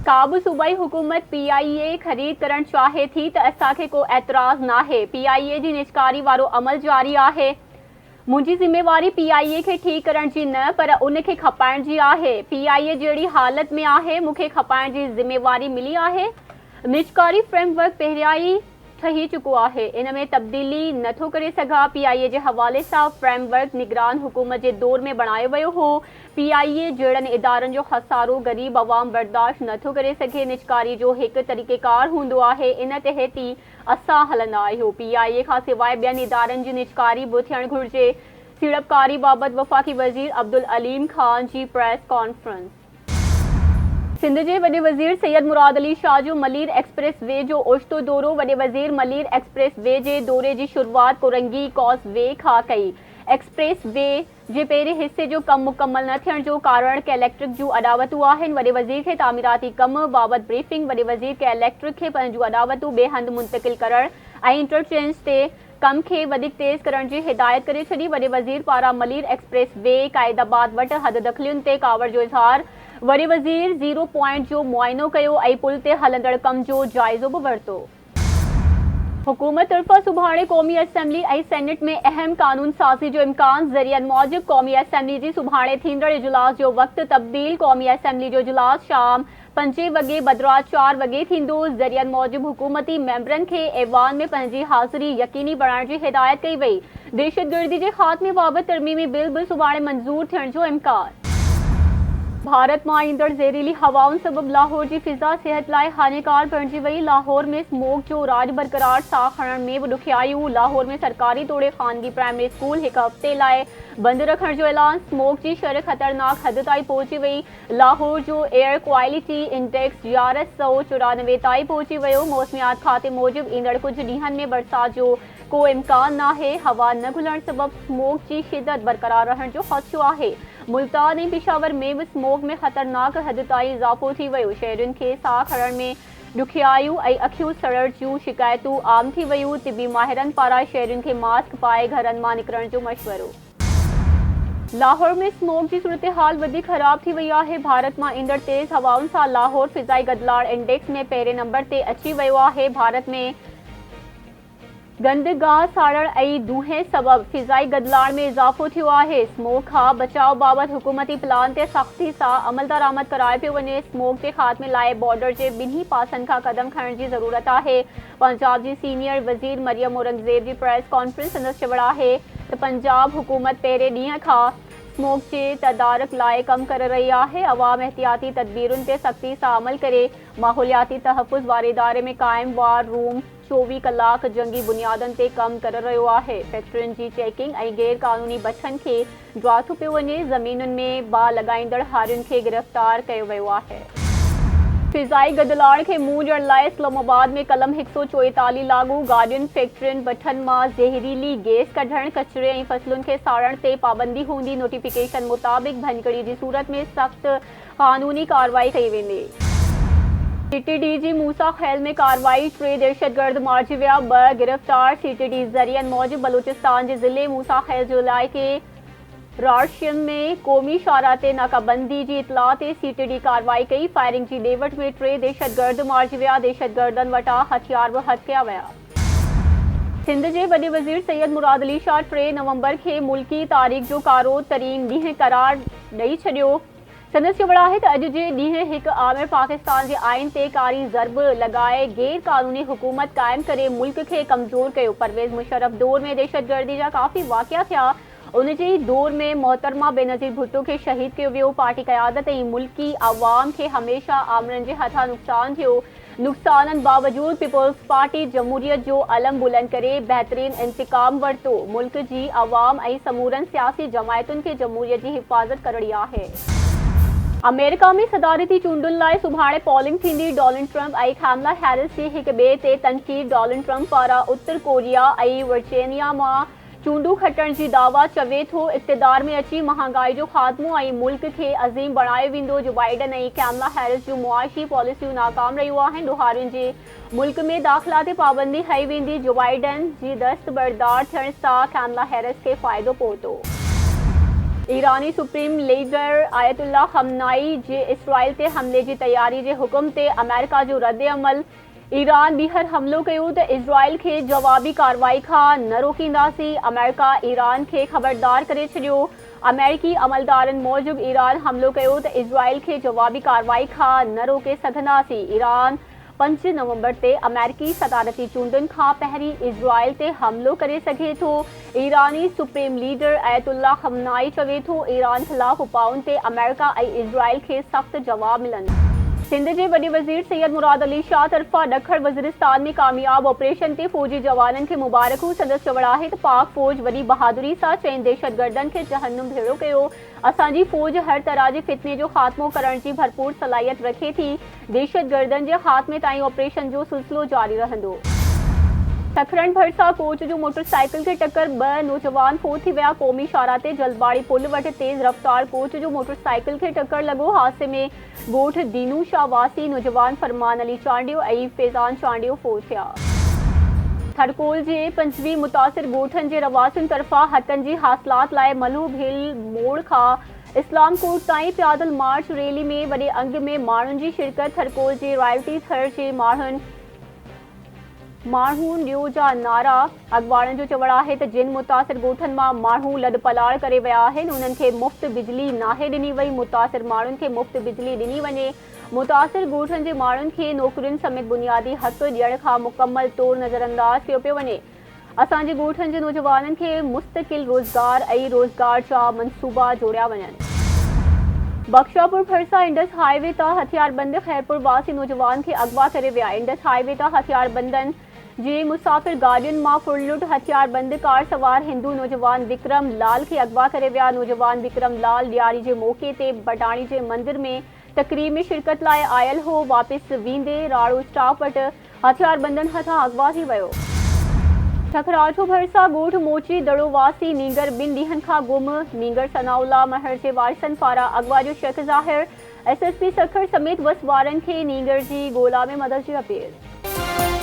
काबू सूबाई हुकूमत PIA खरीद करण चाहे थी त असांखे को एतराज़ नाहे। PIA जी निजकारी वारो अमल जारी आहे। मुंहिंजी ज़िम्मेवारी PIA खे ठीक करण जी न पर उन खे खपाइण जी आहे। PIA जहिड़ी हालत में आहे, मूंखे खपाइण जी ज़िम्मेवारी मिली आहे। निजकारी फ्रेमवर्क पहिरियां ई ठही चुको आहे, इन में तब्दीली नथो करे सघां। PIA जे हवाले सां फ्रेमवर्क निगरान हुकूमत जे दौर में बणायो वियो हो। PIA जहिड़नि इदारनि जो खसारो ग़रीब अवाम बर्दाश्त नथो करे सघे। निजकारी जो हिकु तरीक़ेकार हूंदो आहे, इन तहत ई असां हलंदा आहियूं। PIA खां सवाइ ॿियनि इदारनि जी निजकारी बि थियणु घुरिजे। सीड़पकारी बाबति वफ़ाक़ी वज़ीर अब्दुल अलीम ख़ान जी प्रेस कॉन्फ्रेंस। सिंध जे वॾे वज़ीर सैयद मुराद अली शाह जो मलीर एक्सप्रेस वे जो ओचितो दौरो। वॾे वज़ीर मलीर एक्सप्रेस वे जे दौरे जी शुरूआत कोरंगी कॉस वे खां कई। एक्सप्रेस वे जे पहिरें हिसे जो कमु मुकमल न थियण जो कारण कलेक्ट्रिक जूं अॾावतूं आहिनि। वॾे वज़ीर खे तामीराती कम बाबति ब्रीफिंग। वॾे वज़ीर कलेक्ट्रिक खे पंहिंजूं अॾावतूं ॿिए हंधि मुंतक़िल करण ऐं इंटरचेंज ते कम खे वधीक तेज़ करण जी हिदायत करे छॾी। वॾे वज़ीर पारां मलीर एक्सप्रेस वे क़ाइदाबाद वटि हद दख़लियुनि ते कावड़ जो इज़हार। वॾे वज़ीर 0 पॉइंट जो मुआइनो कयो ऐं पुल ते हलंदड़ कम जो जाइज़ो बि वरितो। हुकूमत तरफ़ां सुभाणे क़ौमी असेंबली ऐं सेनेट में अहम कानून साज़ी जो इम्कान। ज़रियनि मूजिब क़ौमी असेंबली जी सुभाणे थींदड़ इजलास जो वक़्तु तब्दील। क़ौमी असेंबली जो इजलास शाम 5 वॻे बदिरां 4 वॻे थींदो। ज़रियनि मूजिब हुकूमती मेंबरनि खे ऐवान में पंहिंजी हाज़िरी यकीनी बणाइण जी हिदायत कई वई। दहशतगर्दी जे ख़ात्मे बाबति तरमीमी बिल बि सुभाणे मंज़ूर थियण जो इम्कान। भारत मां ईंदड़ ज़हरीली हवाउनि सबबि लाहौर जी फ़िज़ा सिहत लाइ हानिकार बणिजी वई। लाहौर में स्मोक जो राॼ बरक़रार, साह खणण में बि ॾुखियारियूं। लाहौर में सरकारी तोड़े ख़ानगी प्राइमरी स्कूल हिकु हफ़्ते लाइ बंदि रखण जो ऐलान। स्मोक जी शरह ख़तरनाक हद ताईं पहुची वई। लाहौर जो एयर क्वालिटी इंडेक्स 1194 ताईं पहुची वियो। मौसमियात खाते मूजिब ईंदड़ कुझु ॾींहनि में बरसात जो को इम्कान नाहे। हवा न घुलण सबबि स्मोक जी शिदत बरक़रार रहण जो ख़दशो आहे। मुल्तान ऐं पेशावर में बि स्मोक में ख़तरनाक हद ताईं इज़ाफ़ो थी वियो। शहरियुनि खे साह खणण में ॾुखियारियूं ऐं अखियूं सड़ण जूं शिकायतूं आम थी वियूं। तिबी माहिरनि पारां शहरियुनि खे मास्क पाए घरनि मां निकिरण जो मशवरो। लाहौर में स्मोक जी सूरतहाल वधीक ख़राब थी वई आहे। भारत मां ईंदड़ तेज़ हवाउनि सां लाहौर फ़िज़ाई गदलाड़ इंडेक्स में पहिरें नंबर ते अची वियो आहे। भारत में गंदगाह साड़ण ऐं दूंहें सबबि फ़िज़ाई गदलाड़ में इज़ाफ़ो थियो आहे। स्मोक खां बचाव बाबति हुकूमती प्लान ते सख़्ती सां अमल दरामद करायो पियो वञे। स्मोक जे ख़ात्मे लाइ बॉर्डर जे ॿिन्ही पासनि खां क़दम खणण जी ज़रूरत आहे। पंजाब जी सीनियर वज़ीर मरियम औरंगज़ेब जी प्रेस कॉन्फ्रेंस संदसि चवण आहे त पंजाब हुकूमत पहिरें ॾींहं खां स्मोक जे तदारक लाइ कमु करे रही आहे। अवाम एहतियाती तदबीरुनि ते सख़्ती सां अमल करे माहौलियाती तहफ़ुज़ वारे इदारे में क़ाइम वार रूम 24 कलाक जंगी बुनियादनि ते कमु करे रहियो आहे। फैक्ट्रियुनि जी चेकिंग ऐं गैर क़ानूनी बछनि खे ड्राथो पियो वञे। ज़मीनुनि में बाहि लॻाईंदड़ हारियुनि खे गिरफ़्तार कयो वियो आहे। फ़िज़ाई गदलाड़ खे मुंहुं ॾियण लाइ इस्लामाबाद में कलम 144 लागू। गाॾियुनि, फैक्ट्रियुनि, भठनि मां ज़हरीली गैस कढण, कचिरे ऐं फसलुनि खे साड़ण ते पाबंदी हूंदी। नोटिफिकेशन मुताबिक़ भञकड़ी जी सूरत में सख़्त क़ानूनी कार्रवाई कई वेंदी। CTD जी मूसा खैल में कार्रवाई। 3 दहशतगर्द मारिजी विया, 2 गिरफ़्तार। CTD ज़रियनि मूजिब बलूचिस्तान जे ज़िले मूसा खैल जो इलाइक़े राशियम में क़ौमी शाहराह ते नाकाबंदी जी इतलाह ते CTD कार्रवाई कई। फायरिंग जी ॾेवट में 3 दहशतगर्द मारिजी विया। दहशतगर्दनि वटां हथियार बि हथ कया विया। सिंध जे वॾे वज़ीर सैयद मुराद अली शाह 3 नवंबर खे मुल्की तारीख़ जो कारो तरीन ॾींहुं करार ॾेई छॾियो। संदसि चवण आहे त अॼु जे ॾींहुं हिकु आमिर पाकिस्तान जे आइन ते कारी ज़रब लॻाए गैर क़ानूनी हुकूमत क़ाइमु करे मुल्क खे कमज़ोर कयो। परवेज़ मुशर्रफ दौर में दहशतगर्दी जा काफ़ी वाक़िया थिया। उन जे दौर में मोहतरमा बेनज़ीर भुट्टो खे शहीद कयो वियो। पार्टी क़यादत ऐं मुल्की अवाम खे हमेशह आमरनि जे हथां नुक़सान थियो। नुक़साननि बावजूदि पीपल्स पार्टी जमहूरियत जो अलम बुलंद करे बहितरीन इंतकाम वरितो। मुल्क जी अवाम ऐं समूरनि सियासी जमायतुनि खे जमहूरियत जी हिफ़ाज़त करणी आहे। अमेरिका में सदारती चूंडुनि लाइ सुभाणे पोलिंग थींदी। डोनाल्ड ट्रंप ऐं कामला हैरिस जी हिक ॿिए ते तनक़ीद। डोनाल्ड ट्रंप पारां उत्तर कोरिया ऐं वर्जीनिया मां चूंडूं खटण जी दावा। चवे थो इक़्तिदार में अची महांगाई जो ख़ात्मो ऐं मुल्क खे अज़ीम बणायो वेंदो। जो बाइडन ऐं कामला हैरिस जूं मुआशी पॉलिसियूं नाकाम रहियूं आहिनि। ॾोहारियुनि जे मुल्क में दाख़िला ते पाबंदी हई वेंदी। जो बाइडन जी दस्तबरदार थियण सां कामला हैरिस खे फ़ाइदो पहुतो। ईरानी सुप्रीम लीडर आयतुल्ला खमनाई जे इसराइल ते हमले जी तैयारी जे हुकुम ते अमेरिका जो रद्द अमल। ईरान बीहर हमलो कयो त इसराइल खे जवाबी कार्रवाई खां न रोकींदासीं। अमेरिका ईरान खे ख़बरदार करे छॾियो। अमेरिकी अमलदारनि मूजिबि ईरान हमलो कयो त इसराइल खे जवाबी कार्रवाई खां न रोके सघंदासीं। ईरान 5 नवंबर ते अमेरिकी सदारती चूंडुनि खां पहिरीं इसराइल ते हमलो करे सघे थो। ईरानी सुप्रीम लीडर आयतुल्ला खमनाई चवे थो ईरान ख़िलाफ़ उपाउनि ते अमेरिका ऐं इसराइल खे सख़्त जवाब मिलंदा। सिंध जे वॾे वज़ीर सैयद मुराद अली शाह तरफ़ां ॾखण वज़ीरिस्तान में कामयाब ऑपरेशन ते फ़ौजी जवाननि खे मुबारकूं। संदसि चवण आहे त पाक फ़ौज वॾी बहादुरी सां चइनि दहशतगर्दनि खे जहन्नुम भेड़ो कयो। असांजी फ़ौज हर तरह जे फितने जो ख़ात्मो करण जी भरपूर सलाहियत रखे थी। दहशतगर्दनि जे ख़ात्मे ताईं ऑपरेशन जो सिलसिलो जारी रहंदो। सखरन भरसा कोच जो मोटरसाइकिल खे टक्कर, 2 नौजवान फोत थी विया। क़ौमी शाहरा ते जलबाड़ी पुल वटि तेज़ रफ़्तार कोच जो मोटरसाइकिल खे टक्कर लॻो। हादसे में ॻोठ दीनू शाह वासी नौजवान फरमान अली चांडियो ऐं फैज़ान चांडियो फोत थिया। थरकोल जे 25 मुतासिर ॻोठनि जे रवासियुनि तरफ़ां हथनि जी हासिलात लाइ मलू भेल मोड़ खां इस्लाम कोट ताईं पैदल मार्च रैली में वॾे अंग में माण्हुनि जी शिरकत। थरकोल जे रॉयल्टी थर जे माण्हू ॾियो जा नारा। अॻवाणनि जो चवणु आहे त जिन मुतासिर ॻोठनि मां माण्हू लॾ पलाड़ करे विया आहिनि उन्हनि खे मुफ़्त बिजली नाहे ॾिनी वई। मुतासिर माण्हुनि खे मुफ़्त बिजली ॾिनी वञे। मुतासिर ॻोठनि जे माण्हुनि खे नौकरियुनि समेत बुनियादी हक़ ॾियण खां मुकमल तौर नज़रअंदाज कयो पियो वञे। असांजे ॻोठनि जे नौजवाननि खे मुस्तक़िल रोज़गार ऐं रोज़गार जा मनसूबा जोड़िया वञनि। बख्शापुर भरसा इंडस हाईवे तां हथियारबंद खैरपुर वासी नौजवान खे अगवा करे विया। इंडस हाईवे तां हथियारबंदनि जे मुसाफ़िर गाॾियुनि मां फुरलुट हथियारबंद कार सवार हिंदू नौजवान विक्रम लाल खे अगवा करे विया। नौजवान विक्रम लाल ॾियारी जे मौक़े ते बटाणी जे मंदिर में तक़रीब में शिरकत लाइ आयल हो। वापसि वेंदे राड़ो स्टाफ वटि हथियारबंदनि हथां अगवा थी वियो। ठकराठो भरसा ॻोठ मोची दड़ो वासी नींगर 2 ॾींहनि खां गुम। नींगर सनाउल्ला महर जे वारिसनि पारां अगवा जो शक ज़ाहिर। SSP सखर समेत वस वारनि खे नींगर जी ॻोल्हा में मदद जी अपील।